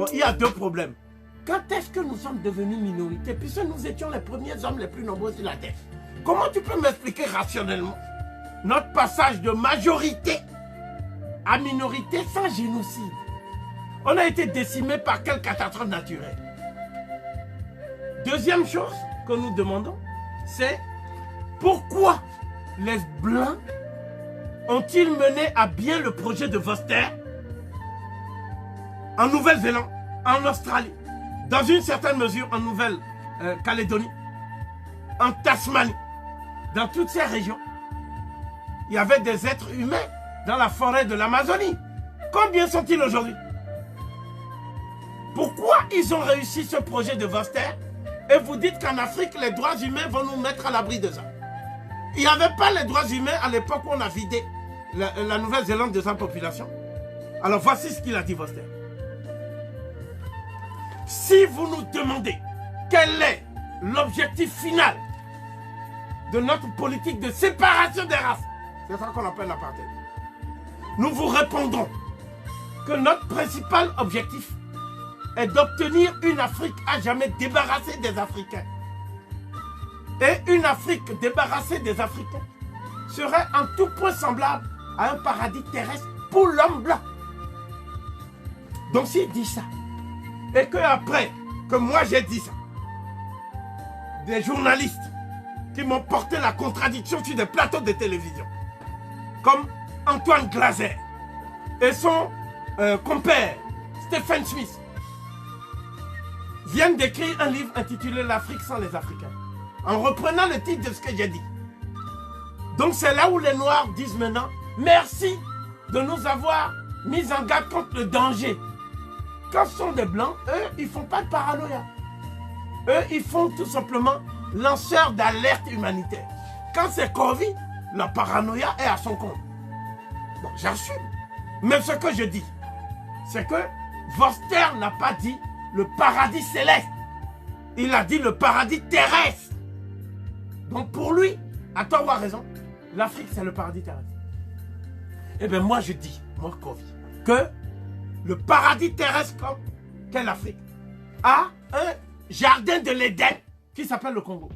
Bon, il y a deux problèmes. Quand est-ce que nous sommes devenus minorité puisque nous étions les premiers hommes les plus nombreux sur la Terre? Comment tu peux m'expliquer rationnellement notre passage de majorité à minorité sans génocide? On a été décimés par quelle catastrophe naturelle? Deuxième chose que nous demandons, c'est pourquoi les Blancs ont-ils mené à bien le projet de Vorster en Nouvelle-Zélande, en Australie, dans une certaine mesure en Nouvelle-Calédonie, en Tasmanie, dans toutes ces régions. Il y avait des êtres humains dans la forêt de l'Amazonie. Combien sont-ils aujourd'hui? Pourquoi ils ont réussi ce projet de Vorster et vous dites qu'en Afrique, les droits humains vont nous mettre à l'abri de ça? Il n'y avait pas les droits humains à l'époque où on a vidé la Nouvelle-Zélande de sa population. Alors voici ce qu'il a dit Vorster. Si vous nous demandez quel est l'objectif final de notre politique de séparation des races, c'est ça qu'on appelle l'apartheid, nous vous répondrons que notre principal objectif est d'obtenir une Afrique à jamais débarrassée des Africains. Et une Afrique débarrassée des Africains serait en tout point semblable à un paradis terrestre pour l'homme blanc. Donc s'il dit ça, et que après que moi j'ai dit ça, des journalistes qui m'ont porté la contradiction sur des plateaux de télévision, comme Antoine Glaser et son compère Stephen Smith, viennent d'écrire un livre intitulé L'Afrique sans les Africains, en reprenant le titre de ce que j'ai dit. Donc c'est là où les Noirs disent maintenant, merci de nous avoir mis en garde contre le danger. Quand ce sont des Blancs, eux, ils ne font pas de paranoïa. Eux, ils font tout simplement lanceurs d'alerte humanitaire. Quand c'est Covid, la paranoïa est à son compte. Bon, j'assume. Mais ce que je dis, c'est que Vorster n'a pas dit le paradis céleste. Il a dit le paradis terrestre. Donc pour lui, à tort ou à raison, l'Afrique c'est le paradis terrestre. Eh bien moi je dis, moi Kofi, que le paradis terrestre qu'est l'Afrique a un jardin de l'Éden qui s'appelle le Congo.